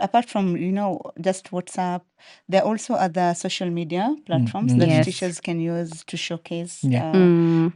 Apart from, just WhatsApp, there are also other social media platforms that Yes. teachers can use to showcase Yeah.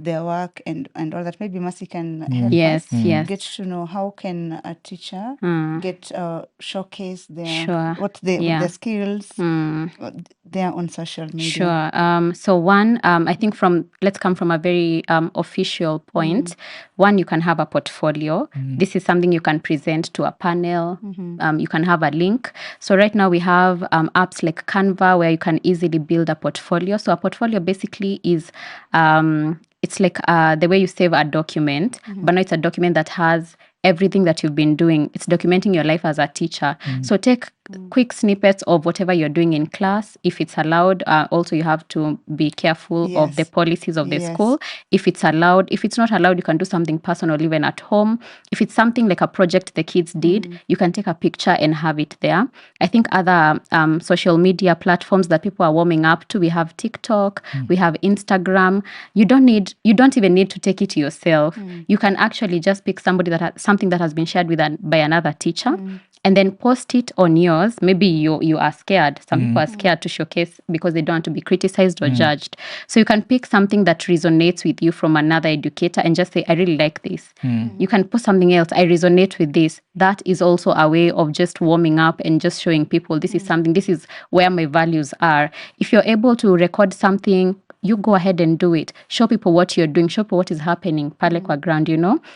their work and all that. Maybe Mercy can help Yes, us yes. get to know how can a teacher get showcase their Sure. what their skills there on social media. Sure. So one, I think let's come from a very official point. One, you can have a portfolio. This is something you can present to a panel. You can have a link. So right now we have apps like Canva where you can easily build a portfolio. So a portfolio basically is, it's like the way you save a document, but now it's a document that has everything that you've been doing. It's documenting your life as a teacher. So take quick snippets of whatever you're doing in class. If it's allowed, also you have to be careful of the policies of the school. If it's allowed, if it's not allowed, you can do something personal even at home. If it's something like a project the kids did, you can take a picture and have it there. I think other social media platforms that people are warming up to, we have TikTok, we have Instagram. You don't even need to take it yourself. You can actually just pick somebody something that has been shared by another teacher, and then post it on yours. Maybe you are scared. Some people are scared to showcase because they don't want to be criticized or judged. So you can pick something that resonates with you from another educator and just say, I really like this. You can post something else. I resonate with this. That is also a way of just warming up and just showing people this is where my values are. If you're able to record something, you go ahead and do it. Show people what you're doing. Show people what is happening pale kwa ground,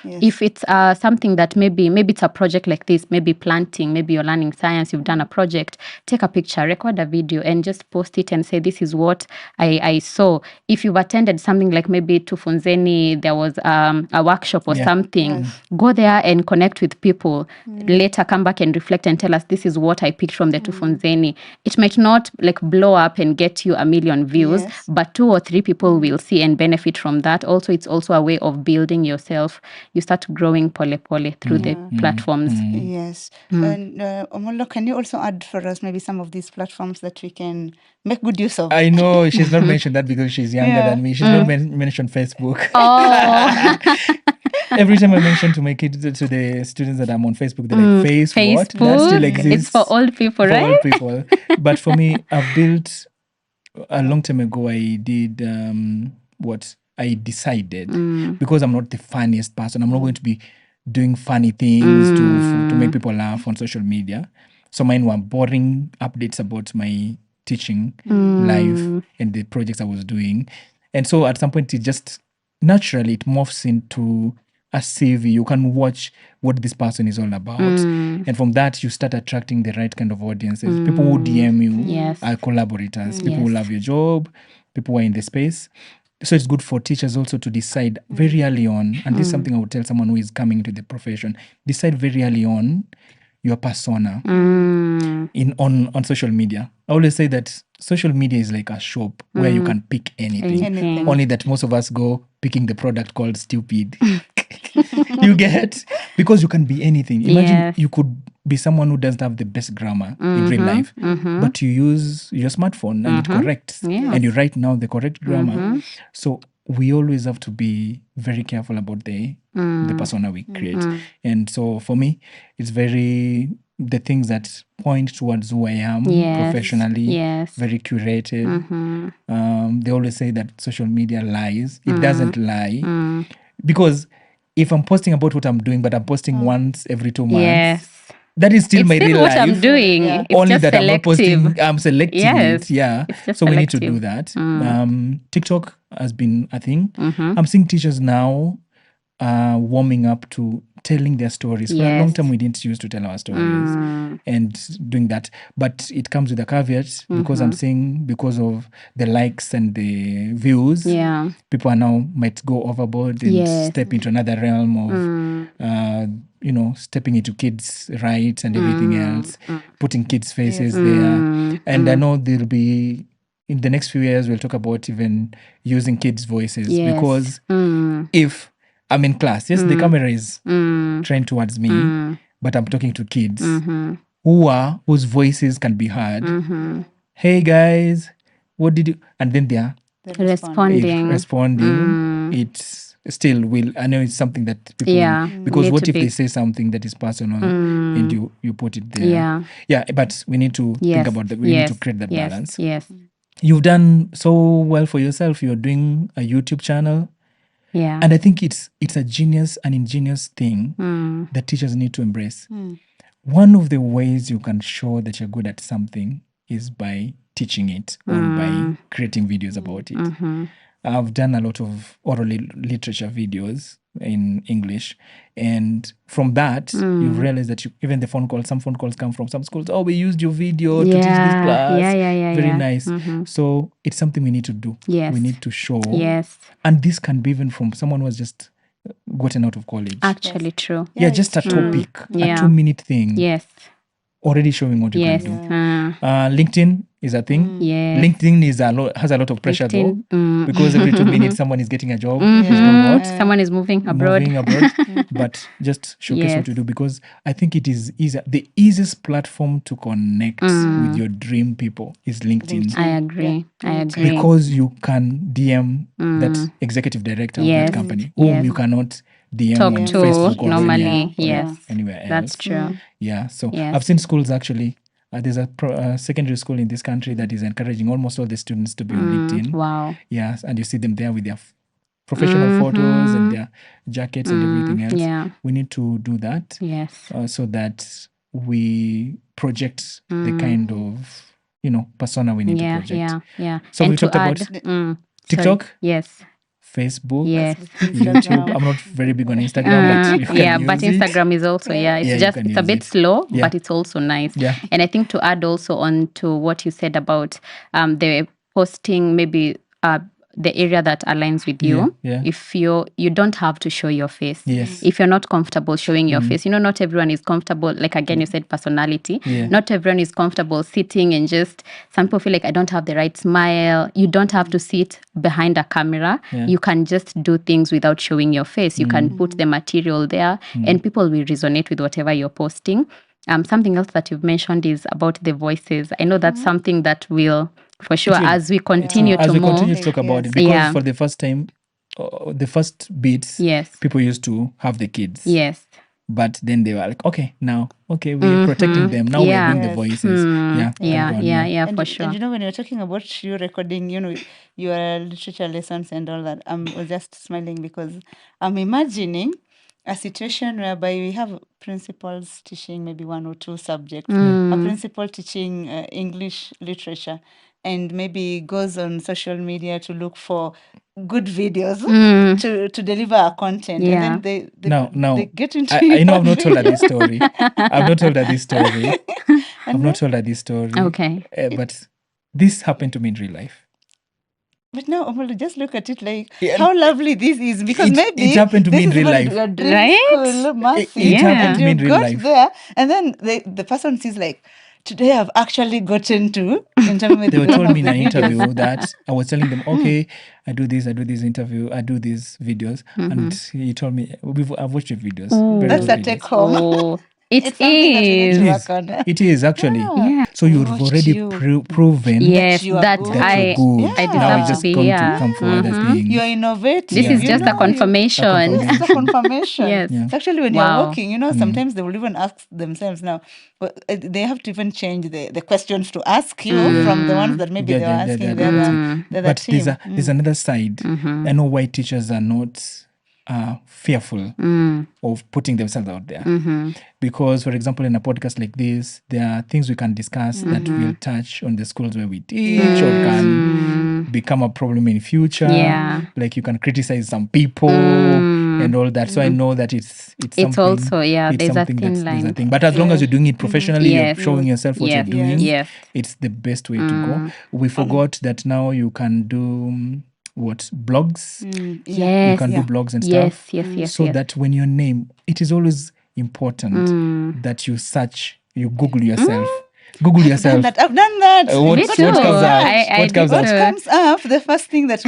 If it's something that maybe it's a project like this, maybe planting, maybe you're learning science, you've done a project, take a picture, record a video and just post it and say, this is what I saw. If you've attended something like maybe Tufunzeni, there was a workshop or something, go there and connect with people. Later come back and reflect and tell us, this is what I picked from the Tufunzeni. It might not like blow up and get you 1 million views, but 2 or 3 people will see and benefit from that. Also, it's also a way of building yourself. You start growing pole through the platforms. Yes. And Omolo, can you also add for us maybe some of these platforms that we can make good use of? I know she's not mentioned that because she's younger than me. She's not mentioned Facebook. Oh. Every time I mention to my kids, to the students that I'm on Facebook, they're like, Facebook? What? That still exists. It's for old people, right? For old people. But for me, I've built, a long time ago, I did what I decided, because I'm not the funniest person. I'm not going to be doing funny things to make people laugh on social media. So mine were boring updates about my teaching life and the projects I was doing. And so at some point, it just naturally it morphs into a CV. You can watch what this person is all about. And from that, you start attracting the right kind of audiences. People who DM you are collaborators. People who love your job. People who are in the space. So it's good for teachers also to decide very early on, and this is something I would tell someone who is coming into the profession, decide very early on your persona on social media. I always say that social media is like a shop where you can pick anything. Only that most of us go picking the product called stupid. You get? Because you can be anything. Imagine you could be someone who doesn't have the best grammar in real life, but you use your smartphone and it corrects. And you write now the correct grammar. So we always have to be very careful about the persona we create. And so for me, it's the things that point towards who I am professionally, very curated. They always say that social media lies. It doesn't lie. Because if I'm posting about what I'm doing, but I'm posting once every 2 months, that is still my real what life. I'm doing. It's Only just that selective. I'm not posting, I'm selecting it. Yeah. So we need to do that. TikTok has been a thing. I'm seeing teachers now warming up to telling their stories. For a long time, we didn't used to tell our stories and doing that. But it comes with a caveat because I'm saying because of the likes and the views, people are now might go overboard and step into another realm of, stepping into kids' rights and everything else, putting kids' faces there. And I know there'll be, in the next few years, we'll talk about even using kids' voices because if I'm in class, yes, the camera is trained towards me, but I'm talking to kids whose voices can be heard. Hey guys, what did you? And then they're responding. It's still will. I know it's something that people because need what to if be- they say something that is personal and you put it there? Yeah. But we need to think about that. We need to create that balance. Yes. You've done so well for yourself. You're doing a YouTube channel. Yeah. And I think it's an ingenious thing that teachers need to embrace. One of the ways you can show that you're good at something is by teaching it or by creating videos about it. I've done a lot of oral literature videos in English. And from that, you realize that even some phone calls come from some schools. Oh, we used your video to teach this class. Very nice. So it's something we need to do. Yes. We need to show. Yes. And this can be even from someone who has just gotten out of college. Actually true. Yeah, just a topic, a 2-minute thing. Yes. Already showing what you can do. LinkedIn is a thing. Yes. LinkedIn has a lot of pressure though, because every 2 minutes someone is getting a job. Who's doing what? Someone is moving abroad. But just showcase what you do, because I think it is easier. The easiest platform to connect with your dream people is LinkedIn. I agree. Because you can DM that executive director of that company, whom you cannot DM Talk on to Facebook or normally. anywhere else. That's true. Yeah, so I've seen schools actually. There's a secondary school in this country that is encouraging almost all the students to be on LinkedIn. Wow. Yes, and you see them there with their professional photos and their jackets and everything else. Yeah. We need to do that. Yes. So that we project the kind of persona we need to project. Yeah. So and we talked about TikTok. Yes. Facebook, yes, YouTube. I'm not very big on Instagram, but you can but use Instagram is also it's a bit slow, but it's also nice. Yeah. And I think to add also on to what you said about the posting, maybe the area that aligns with you. If you don't have to show your face. Yes. If you're not comfortable showing your face, not everyone is comfortable. Like again, you said personality. Not everyone is comfortable sitting and just. Some people feel like I don't have the right smile. You don't have to sit behind a camera. You can just do things without showing your face. You can put the material there, and people will resonate with whatever you're posting. Something else that you've mentioned is about the voices. I know that's something that will. For sure, as we continue to talk about it, because for the first time, the first beats, people used to have the kids. Yes. But then they were like, we're protecting them. Now we're doing the voices. Yeah, for sure. And when you're talking about you recording, your literature lessons and all that, I was just smiling because I'm imagining a situation whereby we have principals teaching maybe 1 or 2 subjects, a principal teaching English literature, and maybe goes on social media to look for good videos to deliver our content. And then they get into I know I've not told her this story. I've not told her this story. Okay. But this happened to me in real life. But now, just look at it like how lovely this is, because maybe it happened to me in real life. Right? It happened to me in real life. There, and then the person sees like, today I've actually gotten to interview. They told me in an interview that I was telling them, okay, I do this interview, I do these videos, and he told me, I've watched your videos. That's a take home. It is. It is actually. Yeah. So you've already proven that you're good. I Now deserve to be to come for other things. You're innovative. This is just a confirmation. This is a confirmation. Yes. Actually, when you're working, sometimes they will even ask themselves now, they have to even change the questions to ask you from the ones that maybe they were asking the other team. But there's another side. I know why teachers are not fearful of putting themselves out there. Because, for example, in a podcast like this, there are things we can discuss that will touch on the schools where we teach or can become a problem in future. Like you can criticize some people and all that. So I know that it's something. Also, there's a thin line. But as long as you're doing it professionally, you're showing yourself what you're doing, it's the best way to go. We forgot that now you can do... blogs? You can do blogs and stuff. Yes. So that when your name, it is always important that you Google yourself. Google yourself. I've done that. What comes up? What comes up, the first thing that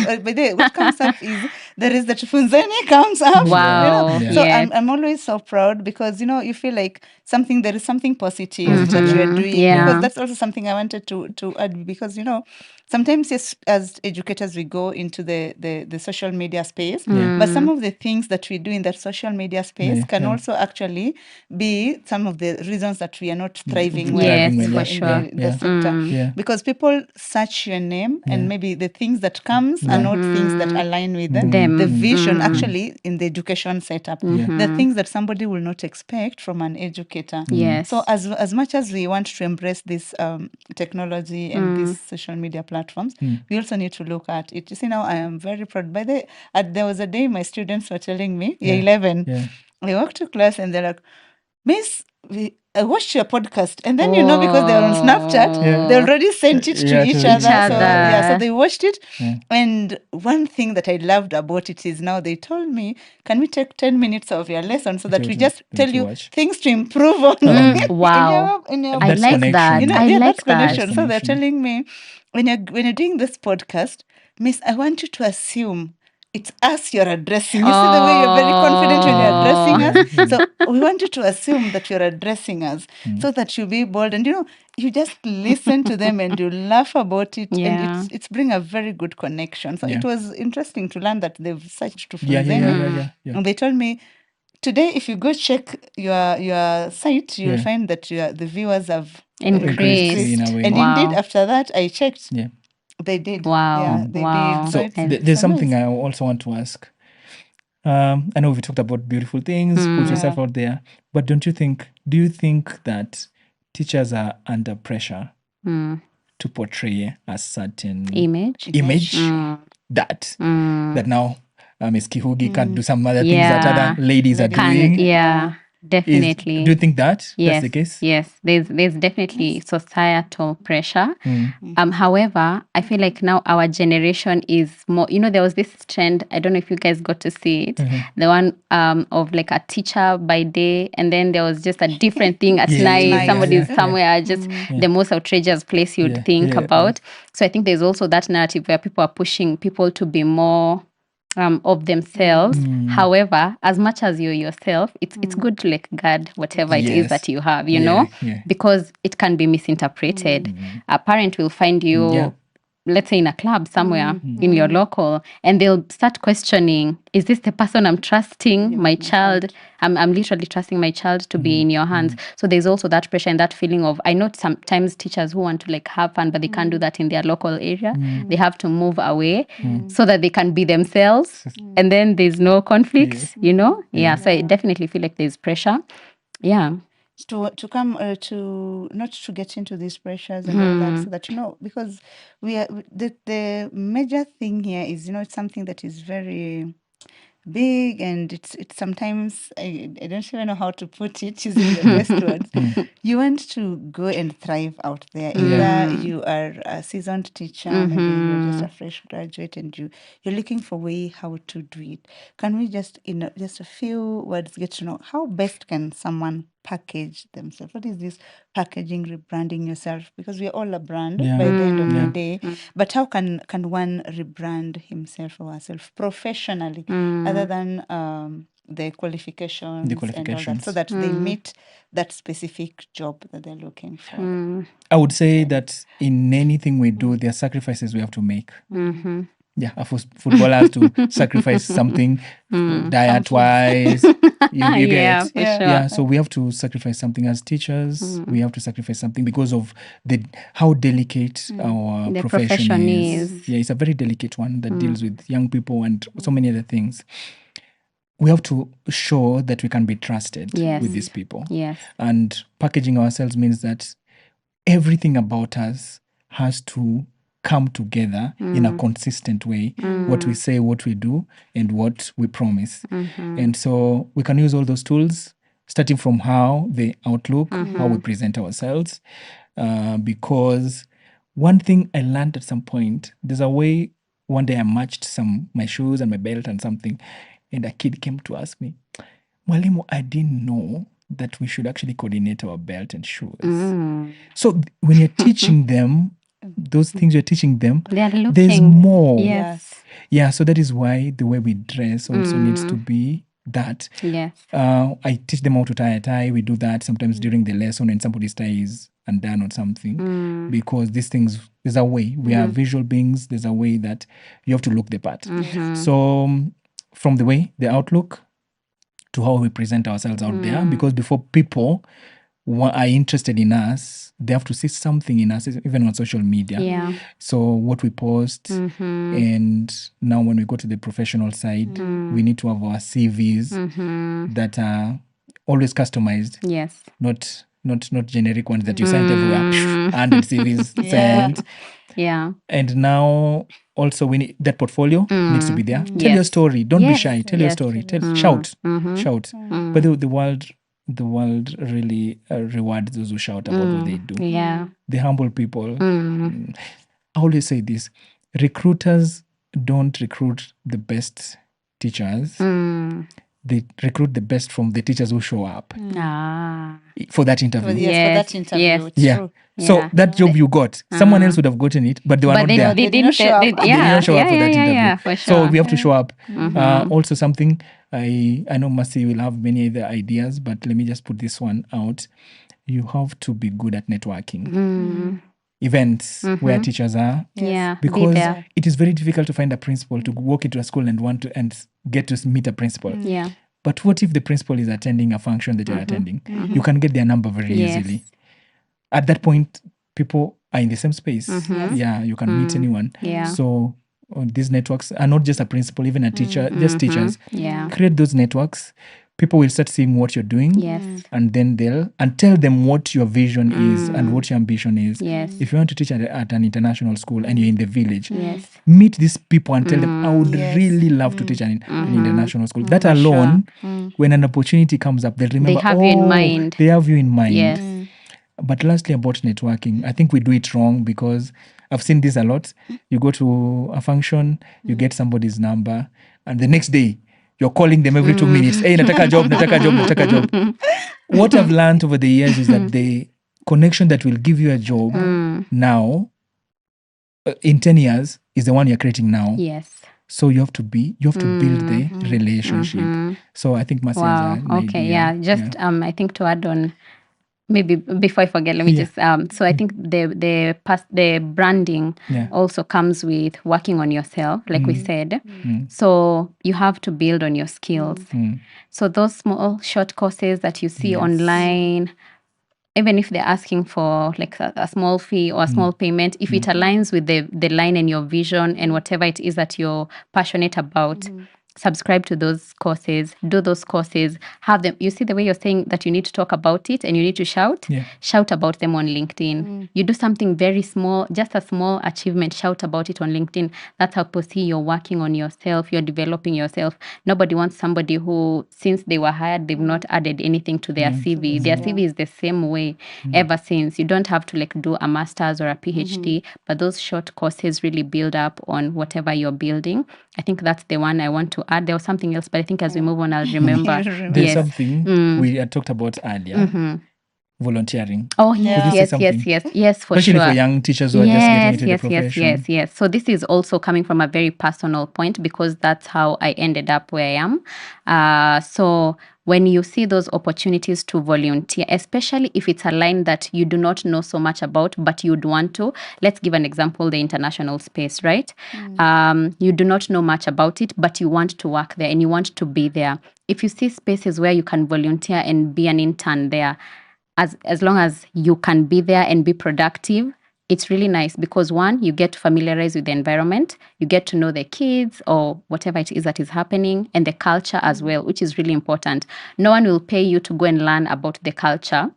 what comes up is there is the Tufunzeni comes up. Wow. Yeah. So Yes. I'm always so proud because you feel like there is something positive that you are doing. Yeah. Because that's also something I wanted to add, because sometimes, yes, as educators we go into the social media space, but some of the things that we do in that social media space can also actually be some of the reasons that we are not thriving well Yes, in for the, sure. in the sector. Yeah. Because people search your name and maybe the things that comes are not things that align with the vision actually in the education setup. The things that somebody will not expect from an educator. Yes. So as much as we want to embrace this technology and these social media platforms, we also need to look at it. You see, now I am very proud. There was a day my students were telling me, year 11, I walked to class and they're like, Miss, I watched your podcast. And then, because they're on Snapchat, they already sent it to each other. So they watched it. And one thing that I loved about it is now they told me, can we take 10 minutes of your lesson so that we just tell you things to improve on Wow. in your I like that. I like that's that. connection. So they're telling me, when you're doing this podcast, Miss, I want you to assume it's us you're addressing. You see the way you're very confident when you're addressing us. So we want you to assume that you're addressing us so that you'll be bold. And you just listen to them and you laugh about it. Yeah. And it's bring a very good connection. So it was interesting to learn that they've searched to Yeah. And they told me, today, if you go check your site, you'll find that the viewers have Increased. in a way. And Wow. indeed, after that, I checked. Yeah. They did. Wow. Yeah, they Wow. did. So it's there's something nice. I also want to ask. I know we talked about beautiful things, put yourself out there, but do you think that teachers are under pressure to portray a certain Image. that now Miss Kihugi can't do some other things that Yeah. other ladies are doing? Yeah. Definitely. Do you think that Yes, that's the case? yes. There's definitely societal pressure. However, I feel like now our generation is more. There was this trend. I don't know if you guys got to see it. The one of like a teacher by day, and then there was just a different thing at night. Somebody's somewhere, just the most outrageous place you'd think about. So I think there's also that narrative where people are pushing people to be more of themselves. However, as much as you're yourself, it's good to like guard whatever it is that you have, because it can be misinterpreted. A parent will find you, let's say in a club somewhere in your local, and they'll start questioning, is this the person I'm trusting my child? I'm literally trusting my child to be in your hands. So there's also that pressure and that feeling of, I know sometimes teachers who want to like have fun, but they can't do that in their local area. They have to move away so that they can be themselves, and then there's no conflicts, Yeah, so I definitely feel like there's pressure. Yeah. To come to not to get into these pressures and all that, so that because the major thing here is it's something that is very big, and it's sometimes I don't even know how to put it using the best words. You want to go and thrive out there. Either you are a seasoned teacher, maybe you're just a fresh graduate, and you're looking for a way how to do it. Can we just in just a few words get to know how best can someone package themselves? What is this packaging, rebranding yourself? Because we're all a brand by the end of the day. But how can one rebrand himself or herself professionally, other than the qualifications and all that, so that they meet that specific job that they're looking for? I would say that in anything we do, there are sacrifices we have to make. Yeah, a footballer has to sacrifice something diet-wise. You get for sure. Yeah, so we have to sacrifice something as teachers. We have to sacrifice something because of how delicate our The profession is. is. Yeah, it's a very delicate one that deals with young people and so many other things. We have to show that we can be trusted with these people. Yes. And packaging ourselves means that everything about us has to come together in a consistent way. What we say, what we do, and what we promise. And so we can use all those tools, starting from how they outlook, how we present ourselves. Because one thing I learned at some point, there's a way, one day I matched my shoes and my belt and something, and a kid came to ask me, Mwalimu, I didn't know that we should actually coordinate our belt and shoes. So when you're teaching them, those things you're teaching them, They're looking. there's more. Yes. Yeah, so that is why the way we dress also needs to be that. Yes. I teach them how to tie a tie. We do that sometimes during the lesson when somebody's tie is undone or something, because these things, there's a way. We are visual beings. There's a way that you have to look the part. So from the way, the outlook, to how we present ourselves out there, because before people are interested in us, they have to see something in us, even on social media. Yeah. So what we post, and now when we go to the professional side, we need to have our CVs that are always customized. Yes. Not generic ones that you send everywhere. 100 CVs sent. Yeah. And now also we need that portfolio needs to be there. Tell your Yes. story. Don't be Yes. shy. Tell your Yes. story. Shout. But the world really rewards those who shout about what they do. Yeah. The humble people. I always say this: recruiters don't recruit the best teachers. They recruit the best from the teachers who show up for that interview. Yes, for that interview. Yes. It's true. So that job you got, someone else would have gotten it, but they were not there. They didn't show up. They They didn't show up for that interview. Yeah, for So sure. we have to show up. Also something, I know Mercy will have many other ideas, but let me just put this one out. You have to be good at networking. Events where teachers are. Yeah. Because Be there. it is very difficult to find a principal to walk into a school and get to meet a principal. Yeah. But what if the principal is attending a function that you're attending? You can get their number very easily. At that point, people are in the same space. Yeah, you can meet anyone. Yeah. So these networks are not just a principal, even a teacher, just teachers. Yeah. Create those networks. People will start seeing what you're doing. Yes. And then tell them what your vision is and what your ambition is. Yes. If you want to teach at an international school and you're in the village, Yes. meet these people and tell them, I would really love to teach an international school. That alone, when an opportunity comes up, they'll remember, They have you in mind. They have you in mind. Yes. But lastly, about networking, I think we do it wrong because I've seen this a lot. You go to a function, you get somebody's number, and the next day, you're calling them every 2 minutes. Hey, nataka job. What I've learned over the years is that the connection that will give you a job now, in 10 years, is the one you're creating now. Yes. So you have to build the relationship. So I think Mercy has an Okay. idea. Yeah. Just I think to add on, maybe before I forget, let me just so I think the branding also comes with working on yourself, like we said. So you have to build on your skills. So those small short courses that you see online, even if they're asking for like a small fee or a small payment, if it aligns with the line and your vision and whatever it is that you're passionate about, subscribe to those courses, do those courses, have them. You see the way you're saying that you need to talk about it and you need to shout about them on LinkedIn. You do something very small, just a small achievement, shout about it on LinkedIn. That's how people see you're working on yourself, you're developing yourself. Nobody wants somebody who, since they were hired, they've not added anything to their CV. Their CV is the same way ever since. You don't have to like do a master's or a PhD, but those short courses really build up on whatever you're building. I think that's the one I want to add. There was something else, but I think as we move on, I'll remember. There's something we had talked about earlier. Volunteering. Oh, Could you yes, say yes, something? yes, for Especially sure. for young teachers who are just getting into the profession. Yes. So this is also coming from a very personal point because that's how I ended up where I am. So when you see those opportunities to volunteer, especially if it's a line that you do not know so much about, but you'd want to, let's give an example, the international space, right? You do not know much about it, but you want to work there and you want to be there. If you see spaces where you can volunteer and be an intern there, as long as you can be there and be productive, it's really nice because one, you get to familiarize with the environment, you get to know the kids or whatever it is that is happening and the culture as well, which is really important. No one will pay you to go and learn about the culture.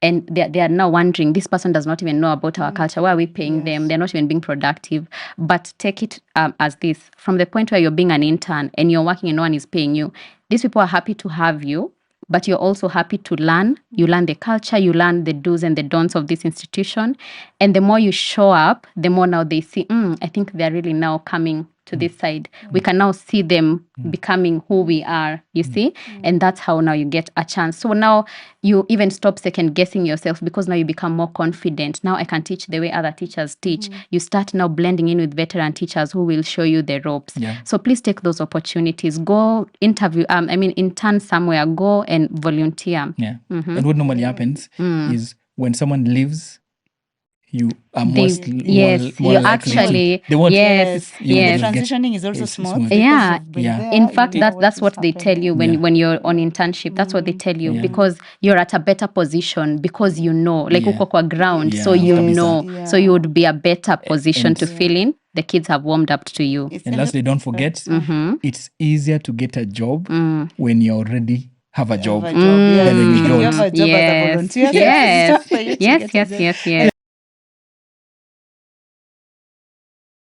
And they are now wondering, this person does not even know about our culture. Why are we paying them? They're not even being productive. But take it as this. From the point where you're being an intern and you're working and no one is paying you, these people are happy to have you. But you're also happy to learn. You learn the culture, you learn the do's and the don'ts of this institution. And the more you show up, the more now they see, I think they're really now coming to this side. We can now see them becoming who we are, you see? And that's how now you get a chance. So now you even stop second guessing yourself, because now you become more confident. Now I can teach the way other teachers teach. You start now blending in with veteran teachers who will show you the ropes. Yeah. So please take those opportunities. Go interview, intern somewhere, go and volunteer. Yeah. And what normally happens is when someone leaves, you are more you likely actually, they won't, yes. The transitioning is also smooth. Yeah. There, In fact, you know that's what is they tell you happening. when you're on internship. That's what they tell you, because you're at a better position, because you know, like uko kwa ground, so you know, so you would be a better position to fill in. The kids have warmed up to you. And lastly, don't forget, it's easier to get a job when you already have a job. Than when you don't. have a job as a volunteer. Yes. It's tough for you to get a job. Yes.